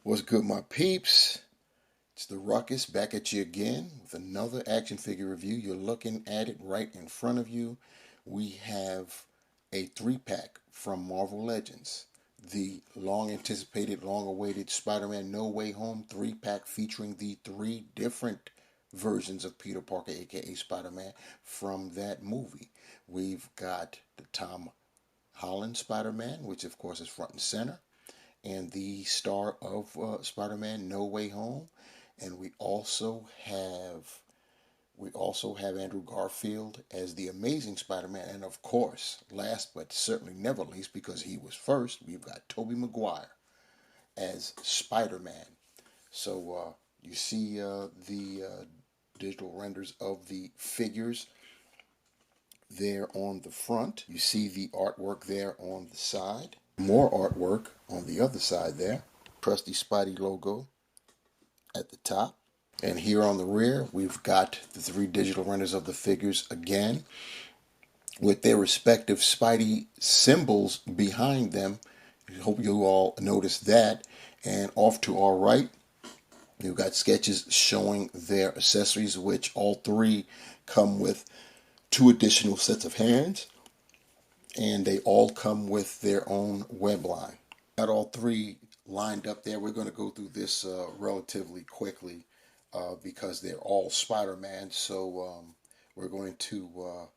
What's good, my peeps? It's the Ruckus back at you again with another action figure review. You're looking at it right in front of you. We have a 3-pack from Marvel Legends. The long anticipated, long awaited Spider-Man No Way Home 3-pack featuring the 3 different versions of Peter Parker, aka Spider-Man, from that movie. We've got the Tom Holland Spider-Man, which of course is front and center, and the star of Spider-Man No Way Home. And we also have Andrew Garfield as the Amazing Spider-Man, and of course, last but certainly never least, because he was first, we've got Tobey Maguire as Spider-Man. So you see the digital renders of the figures there on the front. You see the artwork there on the side. More artwork on the other side there. Trusty Spidey logo at the top. And here on the rear, we've got the 3 digital renders of the figures again, with their respective Spidey symbols behind them. I hope you all noticed that. And off to our right, we've got sketches showing their accessories, which all 3 come with 2 additional sets of hands, and they all come with their own web line. Got all 3 lined up there. We're going to go through this relatively quickly because they're all Spider-Man. So we're going to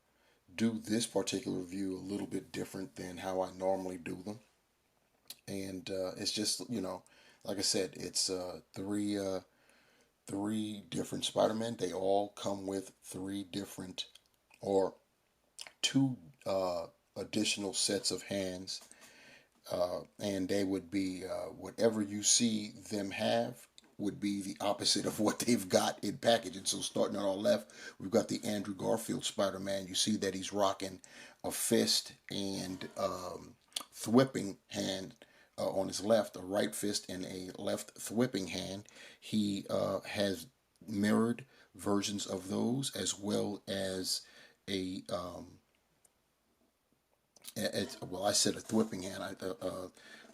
do this particular review a little bit different than how I normally do them. And it's just, like I said, it's 3 different Spider-Man. They all come with 3 different or 2 additional sets of hands. And they would be whatever you see them have would be the opposite of what they've got in packaging. So starting on our left, we've got the Andrew Garfield Spider-Man. You see that he's rocking a fist and thwipping hand on his left, a right fist and a left thwipping hand. He has mirrored versions of those, as well as a I said a thwipping hand.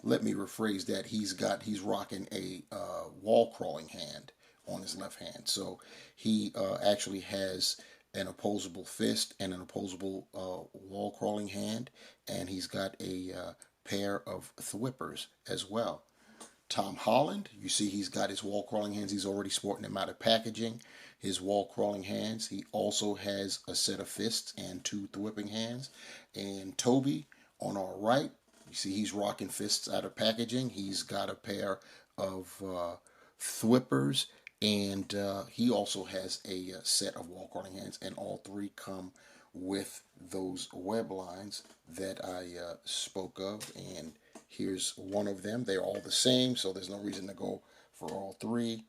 Let me rephrase that. He's rocking a wall crawling hand on his left hand. So he actually has an opposable fist and an opposable wall crawling hand, and he's got a pair of thwippers as well. Tom Holland, you see he's got his wall crawling hands. He's already sporting them out of packaging. His wall crawling hands. He also has a set of fists and 2 thwipping hands. And Tobey on our right, you see he's rocking fists out of packaging. He's got a pair of thwippers, and he also has a set of wall crawling hands. And all 3 come with those web lines that I spoke of. And here's one of them. They're all the same, so there's no reason to go for all 3.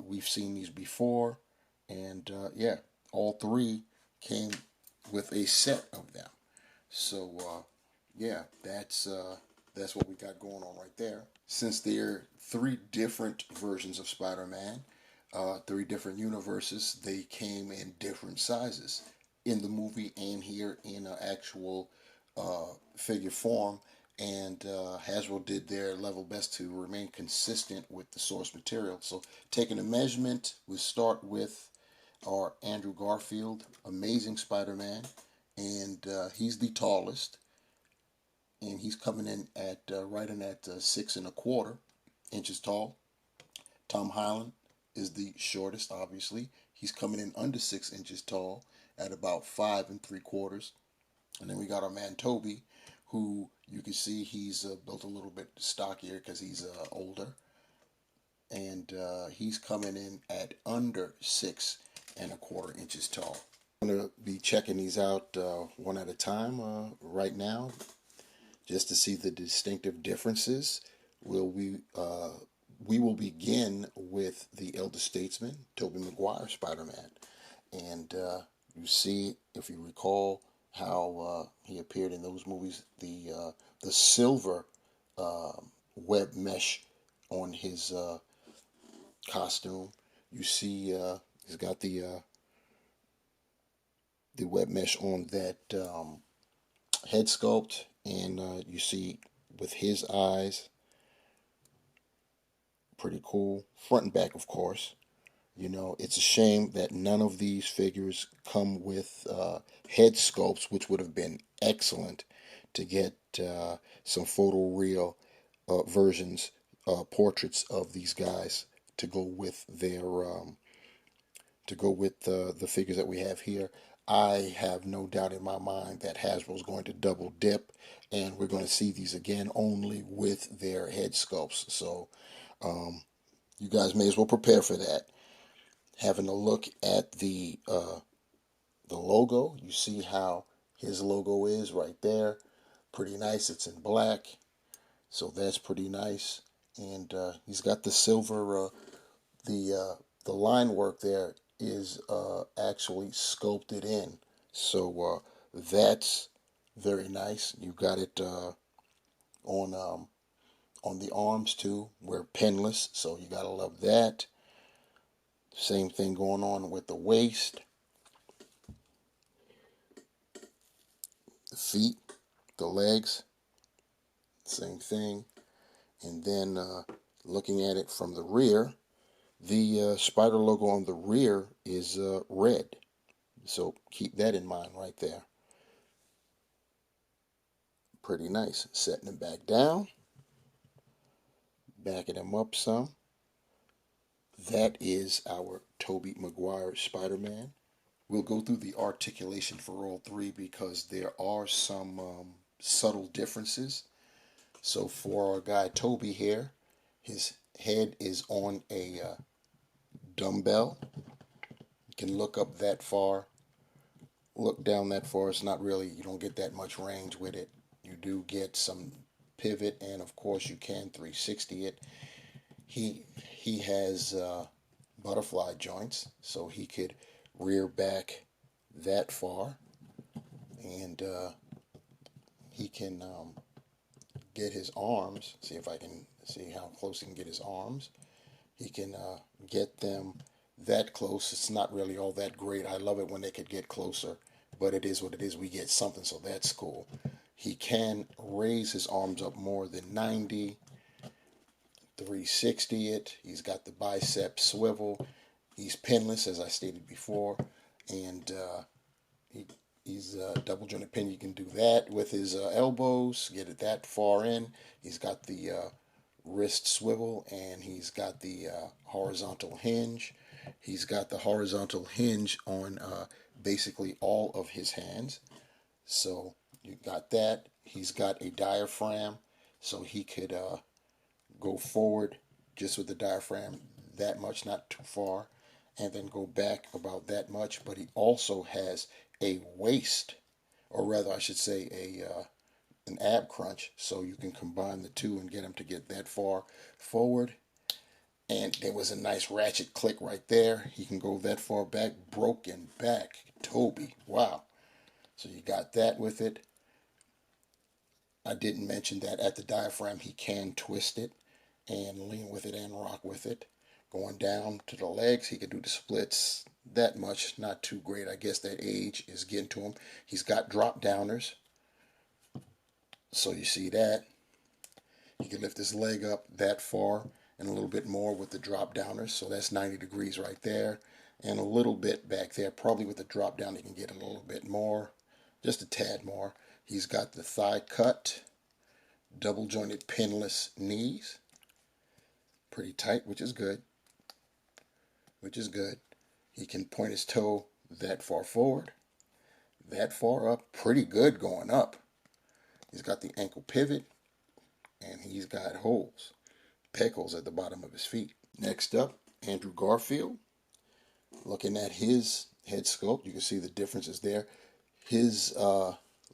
We've seen these before, and yeah, all 3 came with a set of them. So yeah, that's what we got going on right there. Since they're 3 different versions of Spider-Man, 3 different universes, they came in different sizes in the movie and here in an actual figure form. And Hasbro did their level best to remain consistent with the source material. So taking a measurement, we start with our Andrew Garfield, Amazing Spider-Man, and he's the tallest, and he's coming in at right in at 6 1/4 inches tall. Tom Holland is the shortest, obviously. He's coming in under 6 inches tall at about 5 3/4. And then we got our man Tobey, who you can see he's built a little bit stockier because he's older. And he's coming in at under 6 1/4 inches tall. I'm going to be checking these out one at a time right now, just to see the distinctive differences. We will begin with the elder statesman, Tobey Maguire Spider-Man. And you see, if you recall, how he appeared in those movies, the silver web mesh on his costume. You see he's got the web mesh on that head sculpt, and you see with his eyes pretty cool. Front and back, of course. You know, it's a shame that none of these figures come with head sculpts, which would have been excellent to get some photoreal versions, portraits of these guys to go with their the figures that we have here. I have no doubt in my mind that Hasbro's going to double dip, and we're going to see these again only with their head sculpts. So you guys may as well prepare for that. Having a look at the logo, you see how his logo is right there. Pretty nice. It's in black, so that's pretty nice. And he's got the silver. The line work there is actually sculpted in, so that's very nice. You got it on on the arms too. We're pinless, so you gotta love that. Same thing going on with the waist, the feet, the legs. Same thing. And then looking at it from the rear, the spider logo on the rear is red. So keep that in mind right there. Pretty nice. Setting it back down. Backing him up some. That is our Tobey Maguire Spider-Man. We'll go through the articulation for all three because there are some subtle differences. So for our guy Tobey here, his head is on a dumbbell. You can look up that far, look down that far. It's not really, you don't get that much range with it. You do get some pivot, and of course you can 360 it. He has butterfly joints, so he could rear back that far, and he can get his arms. See if I can see how close he can get his arms. He can get them that close. It's not really all that great. I love it when they could get closer, but it is what it is. We get something, so that's cool. He can raise his arms up more than 90, 360 it. He's got the bicep swivel. He's pinless, as I stated before, and he's double jointed pin. You can do that with his elbows, get it that far in. He's got the wrist swivel, and he's got the horizontal hinge. He's got the horizontal hinge on basically all of his hands. So you got that. He's got a diaphragm, so he could go forward just with the diaphragm that much, not too far, and then go back about that much. But he also has a waist, or rather I should say an ab crunch, so you can combine the two and get him to get that far forward. And there was a nice ratchet click right there. He can go that far back. Broken back. Tobey. Wow. So you got that with it. I didn't mention that at the diaphragm he can twist it and lean with it and rock with it. Going down to the legs, he could do the splits that much. Not too great. I guess that age is getting to him. He's got drop downers. So you see that. He can lift his leg up that far and a little bit more with the drop downers. So that's 90 degrees right there. And a little bit back there. Probably with the drop down, he can get a little bit more. Just a tad more. He's got the thigh cut, double jointed pinless knees. Pretty tight, which is good. Which is good. He can point his toe that far forward, that far up. Pretty good going up. He's got the ankle pivot, and he's got holes, peg holes at the bottom of his feet. Next up, Andrew Garfield. Looking at his head sculpt, you can see the differences there. His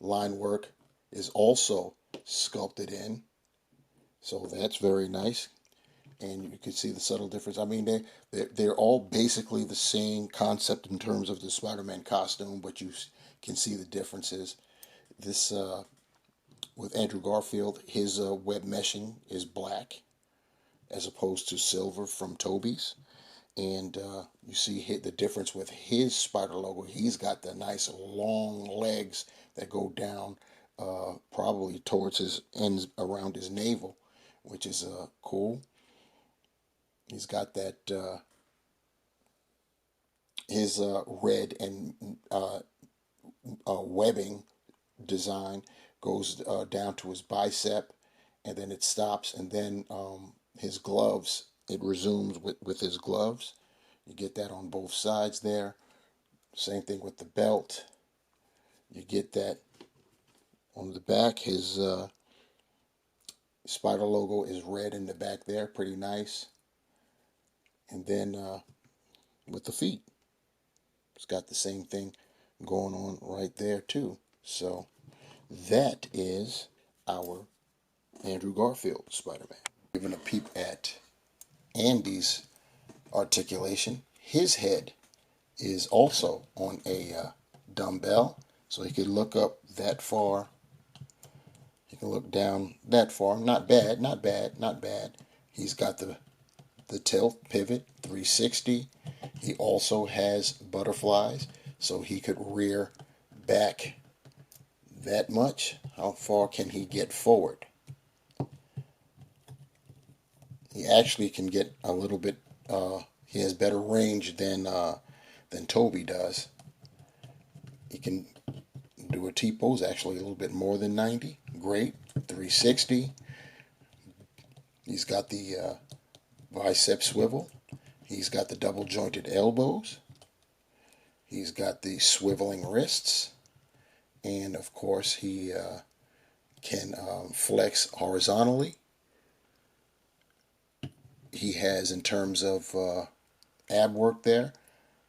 line work is also sculpted in, so that's very nice. And you can see the subtle difference. I mean, they're all basically the same concept in terms of the Spider-Man costume, but you can see the differences. This with Andrew Garfield, his web meshing is black as opposed to silver from Tobey's. And you see the difference with his spider logo. He's got the nice long legs that go down probably towards his ends around his navel, which is cool. He's got that his red and webbing design goes down to his bicep, and then it stops, and then his gloves, it resumes with his gloves. You get that on both sides there. Same thing with the belt. You get that on the back. His spider logo is red in the back there, pretty nice. And then with the feet, it's got the same thing going on right there too. So that is our Andrew Garfield Spider-Man. Giving a peep at Andy's articulation. His head is also on a dumbbell, so he could look up that far. He can look down that far. Not bad, not bad, not bad. He's got the tilt pivot 360. He also has butterflies, so he could rear back that much. How far can he get forward? He actually can get a little bit. He has better range than Tobey does. He can do a T-pose, actually a little bit more than 90. Great. 360. He's got the bicep swivel. He's got the double jointed elbows. He's got the swiveling wrists. And of course, he can flex horizontally. He has, in terms of ab work there,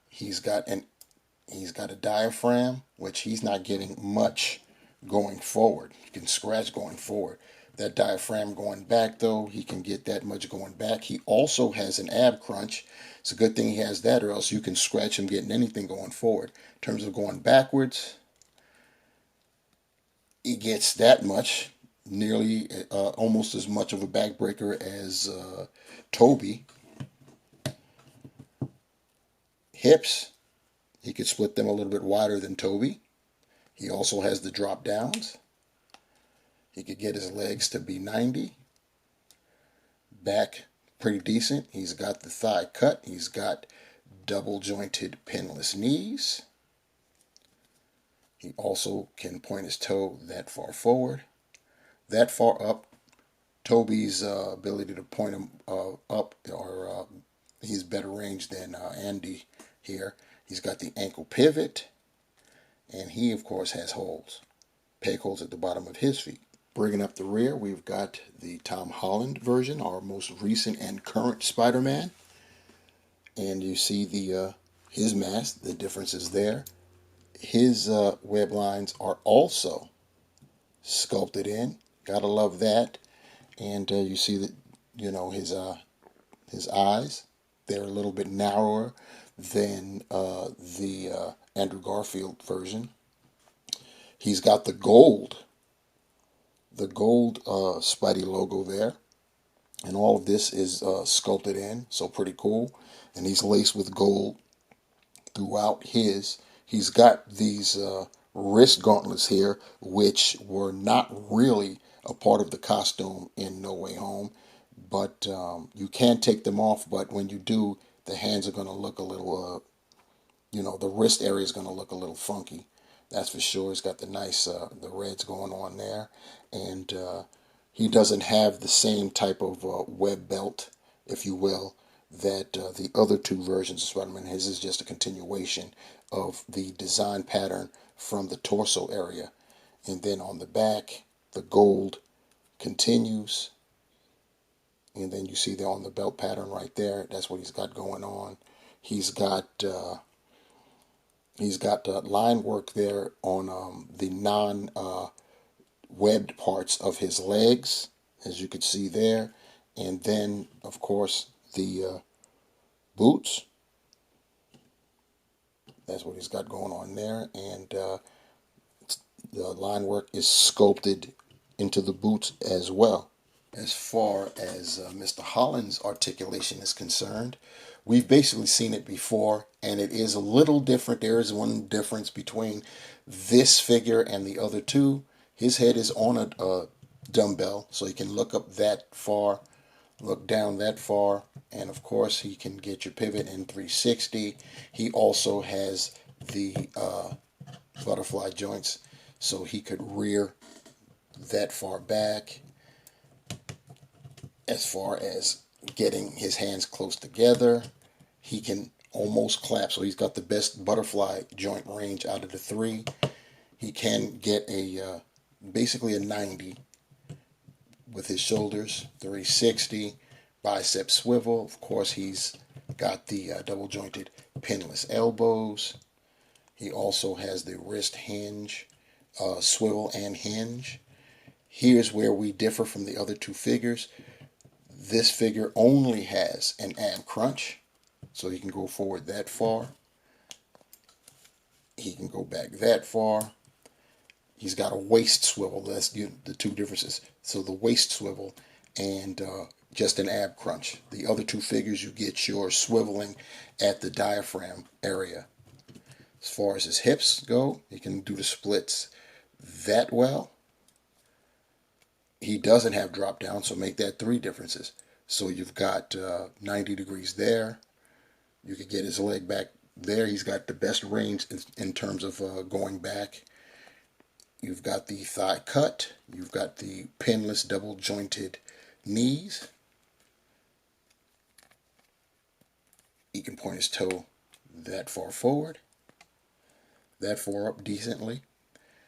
he's got a diaphragm, which he's not getting much going forward. He can scratch going forward. That diaphragm going back, though, he can get that much going back. He also has an ab crunch. It's a good thing he has that, or else you can scratch him getting anything going forward. In terms of going backwards, he gets that much, nearly almost as much of a backbreaker as Tobey. Hips, he could split them a little bit wider than Tobey. He also has the drop downs. He could get his legs to be 90. Back, pretty decent. He's got the thigh cut. He's got double jointed pinless knees. He also can point his toe that far forward, that far up. Tobey's ability to point him up, or he's better range than Andy here. He's got the ankle pivot, and he, of course, has holes, peg holes at the bottom of his feet. Bringing up the rear, we've got the Tom Holland version, our most recent and current Spider-Man. And you see the his mask, the difference is there. His web lines are also sculpted in. Gotta love that. And you see that, you know, his eyes, they're a little bit narrower than the Andrew Garfield version. He's got the gold Spidey logo there, and all of this is sculpted in, so pretty cool. And he's laced with gold throughout his. He's got these wrist gauntlets here, which were not really a part of the costume in No Way Home, but you can take them off. But when you do, the hands are going to look a little, the wrist area is going to look a little funky. That's for sure. He's got the nice, the reds going on there. And he doesn't have the same type of web belt, if you will, that the other two versions of Spider-Man. His is just a continuation of the design pattern from the torso area. And then on the back, the gold continues. And then you see there on the belt pattern right there. That's what he's got going on. He's got line work there on the non-webbed parts of his legs, as you can see there. And then, of course, the boots. That's what he's got going on there. And the line work is sculpted into the boots as well. As far as Mr. Holland's articulation is concerned, we've basically seen it before, and it is a little different. There is one difference between this figure and the other two. His head is on a dumbbell, so he can look up that far look down that far, and of course he can get your pivot in 360. He also has the butterfly joints, so he could rear that far back as far as getting his hands close together. He can almost clap, so he's got the best butterfly joint range out of the three. He can get a basically a 90 with his shoulders, 360, bicep swivel. Of course, he's got the double jointed pinless elbows. He also has the wrist hinge, swivel and hinge. Here's where we differ from the other two figures. This figure only has an ab crunch, so he can go forward that far. He can go back that far. He's got a waist swivel. That's the two differences. So the waist swivel and just an ab crunch. The other two figures, you get your swiveling at the diaphragm area. As far as his hips go, he can do the splits that well. He doesn't have drop down, so make that three differences. So you've got 90 degrees there. You could get his leg back there. He's got the best range in terms of going back. You've got the thigh cut. You've got the pinless double jointed knees. He can point his toe that far forward, that far up decently.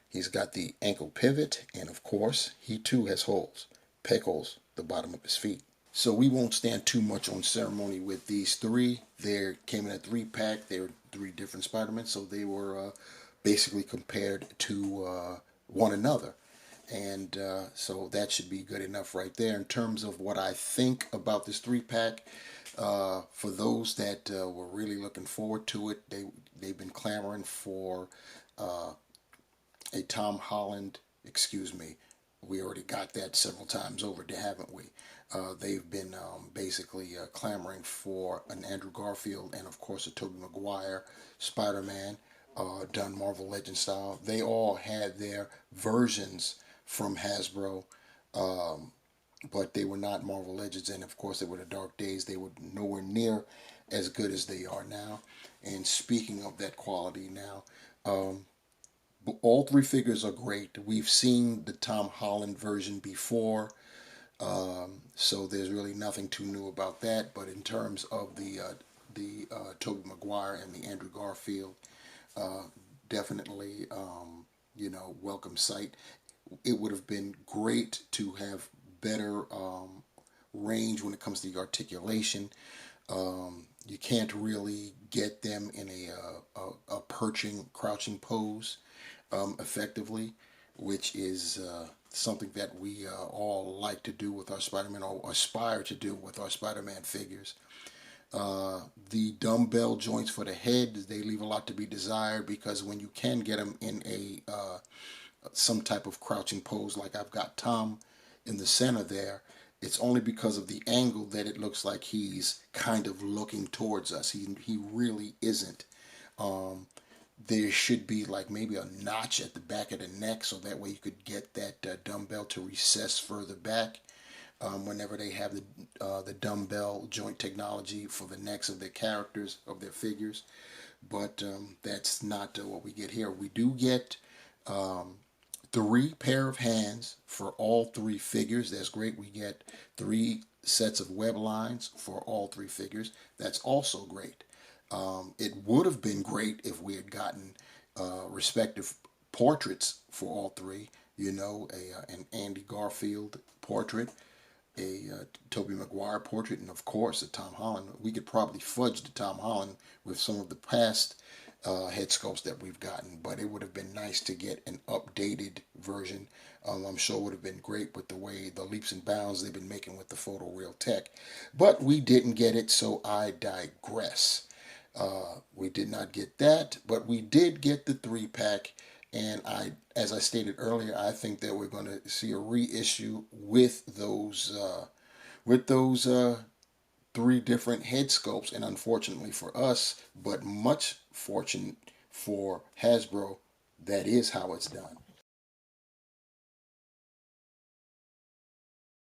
He's got the ankle pivot, and of course, he too has holes, peg holes, the bottom of his feet. So we won't stand too much on ceremony with these three. They came in a 3-pack. They were 3 different Spider-Men, so they were basically compared to one another. And so that should be good enough right there. In terms of what I think about this 3-pack, for those that were really looking forward to it, they've been clamoring for a Tom Holland, excuse me, we already got that several times over, haven't we? They've been basically clamoring for an Andrew Garfield and, of course, a Tobey Maguire Spider-Man done Marvel Legends style. They all had their versions from Hasbro, but they were not Marvel Legends, and, of course, they were the Dark Days. They were nowhere near as good as they are now. And speaking of that quality now, all 3 figures are great. We've seen the Tom Holland version before, so there's really nothing too new about that. But in terms of the Tobey Maguire and the Andrew Garfield, definitely, welcome sight. It would have been great to have better range when it comes to the articulation. You can't really get them in a perching, crouching pose effectively, which is something that we all like to do with our Spider-Man, or aspire to do with our Spider-Man figures. The dumbbell joints for the head, they leave a lot to be desired, because when you can get them in a some type of crouching pose, like I've got Tom in the center there, it's only because of the angle that it looks like he's kind of looking towards us. He really isn't. There should be like maybe a notch at the back of the neck, so that way you could get that dumbbell to recess further back. Whenever they have the dumbbell joint technology for the necks of their characters, of their figures, but that's not what we get here. We do get 3 pair of hands for all 3 figures. That's great. We get 3 sets of web lines for all 3 figures. That's also great. It would have been great if we had gotten respective portraits for all 3. An Andy Garfield portrait, a Tobey Maguire portrait, and of course a Tom Holland. We could probably fudge the Tom Holland with some of the past head sculpts that we've gotten, but it would have been nice to get an updated version. I'm sure it would have been great with the way the leaps and bounds they've been making with the photoreal tech, but we didn't get it, so I digress. We did not get that, but we did get the 3-pack, and as I stated earlier, I think that we're going to see a reissue with those 3 different head sculpts, and unfortunately for us, but much fortunate for Hasbro, that is how it's done.